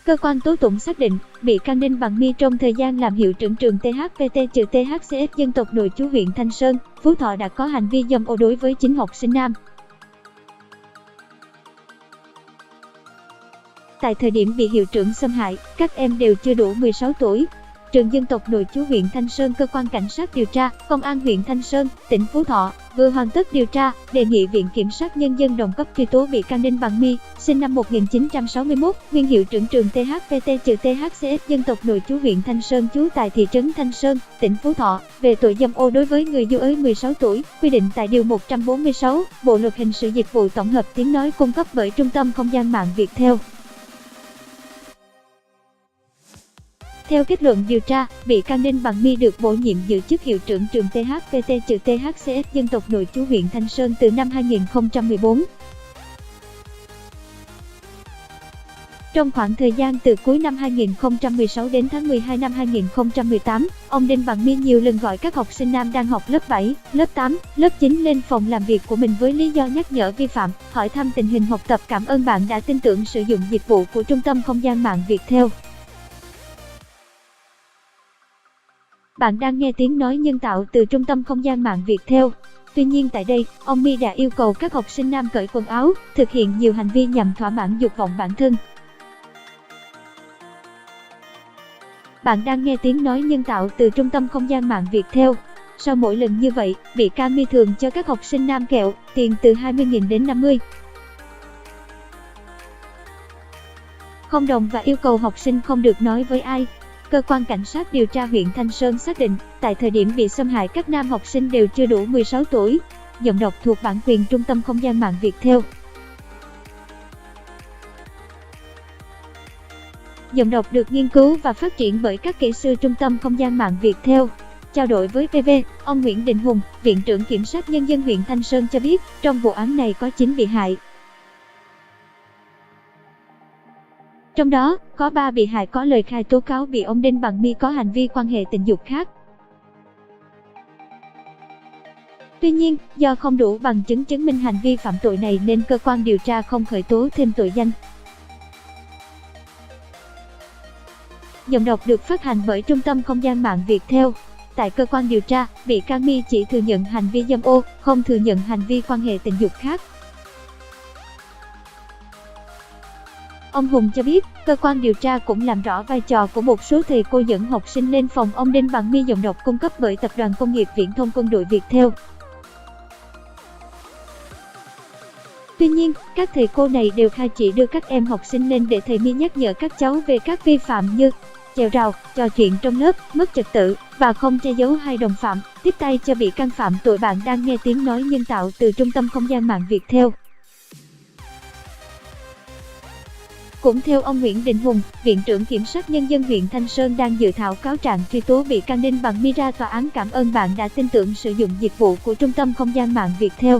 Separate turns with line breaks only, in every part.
Cơ quan tố tụng xác định, bị can Đinh Bằng My trong thời gian làm hiệu trưởng trường THVT-THCS dân tộc nội trú huyện Thanh Sơn, Phú Thọ đã có hành vi dâm ô đối với 9 học sinh nam. Tại thời điểm bị hiệu trưởng xâm hại, các em đều chưa đủ 16 tuổi. Trường dân tộc nội trú huyện Thanh Sơn, cơ quan cảnh sát điều tra, công an huyện Thanh Sơn, tỉnh Phú Thọ vừa hoàn tất điều tra, đề nghị Viện Kiểm sát Nhân dân đồng cấp truy tố bị can Đinh Bằng My, sinh năm 1961, nguyên hiệu trưởng trường THVT-THCS dân tộc nội trú huyện Thanh Sơn, trú tại thị trấn Thanh Sơn, tỉnh Phú Thọ, về tội dâm ô đối với người dưới 16 tuổi, quy định tại điều 146 Bộ luật hình sự dịch vụ tổng hợp tiếng nói cung cấp bởi Trung tâm Không gian mạng Viettel. Theo kết luận điều tra, bị can Đinh Bằng My được bổ nhiệm giữ chức hiệu trưởng trường THVT-THCS dân tộc nội trú huyện Thanh Sơn từ năm 2014. Trong khoảng thời gian từ cuối năm 2016 đến tháng 12 năm 2018, ông Đinh Bằng My nhiều lần gọi các học sinh nam đang học lớp 7, lớp 8, lớp 9 lên phòng làm việc của mình với lý do nhắc nhở vi phạm, hỏi thăm tình hình học tập. Cảm ơn bạn đã tin tưởng sử dụng dịch vụ của Trung tâm Không gian mạng Viettel. Bạn đang nghe tiếng nói nhân tạo từ Trung tâm Không gian mạng Viettel. Tuy nhiên tại đây, ông My đã yêu cầu các học sinh nam cởi quần áo, thực hiện nhiều hành vi nhằm thỏa mãn dục vọng bản thân. Bạn đang nghe tiếng nói nhân tạo từ Trung tâm Không gian mạng Viettel. Sau mỗi lần như vậy, bị can My thường cho các học sinh nam kẹo, tiền từ 20.000 đến 50 đồng và yêu cầu học sinh không được nói với ai. Cơ quan cảnh sát điều tra huyện Thanh Sơn xác định, tại thời điểm bị xâm hại các nam học sinh đều chưa đủ 16 tuổi. Giọng đọc thuộc bản quyền Trung tâm Không gian mạng Viettel. Giọng đọc được nghiên cứu và phát triển bởi các kỹ sư Trung tâm Không gian mạng Viettel. Trao đổi với PV, ông Nguyễn Đình Hùng, Viện trưởng Kiểm sát Nhân dân huyện Thanh Sơn cho biết, trong vụ án này có 9 bị hại. Trong đó, có 3 bị hại có lời khai tố cáo bị ông Đinh Bằng My có hành vi quan hệ tình dục khác. Tuy nhiên, do không đủ bằng chứng chứng minh hành vi phạm tội này nên cơ quan điều tra không khởi tố thêm tội danh. Giọng đọc được phát hành bởi Trung tâm Không gian mạng Viettel. Tại cơ quan điều tra, bị can My chỉ thừa nhận hành vi dâm ô, không thừa nhận hành vi quan hệ tình dục khác. Ông Hùng cho biết, cơ quan điều tra cũng làm rõ vai trò của một số thầy cô dẫn học sinh lên phòng ông Đinh Bằng My. Giọng đọc cung cấp bởi Tập đoàn Công nghiệp Viễn thông Quân đội Viettel. Tuy nhiên, các thầy cô này đều khai chỉ đưa các em học sinh lên để thầy My nhắc nhở các cháu về các vi phạm như chèo rào, trò chuyện trong lớp, mất trật tự và không che giấu hai đồng phạm, tiếp tay cho bị can phạm tội. Bạn đang nghe tiếng nói nhân tạo từ Trung tâm Không gian mạng Viettel. Cũng theo ông Nguyễn Đình Hùng, Viện trưởng Kiểm sát Nhân dân huyện Thanh Sơn đang dự thảo cáo trạng truy tố bị can Đinh Bằng My ra tòa án. Cảm ơn bạn đã tin tưởng sử dụng dịch vụ của Trung tâm Không gian mạng Viettel.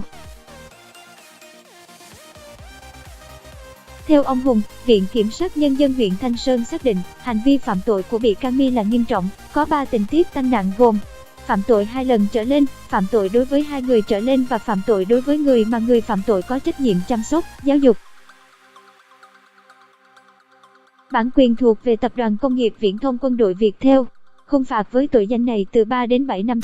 Theo ông Hùng, Viện Kiểm sát Nhân dân huyện Thanh Sơn xác định, hành vi phạm tội của bị can My là nghiêm trọng, có 3 tình tiết tăng nặng gồm phạm tội 2 lần trở lên, phạm tội đối với 2 người trở lên và phạm tội đối với người mà người phạm tội có trách nhiệm chăm sóc, giáo dục. Bản quyền thuộc về Tập đoàn Công nghiệp Viễn thông Quân đội Viettel. Khung phạt với tội danh này từ 3 đến 7 năm.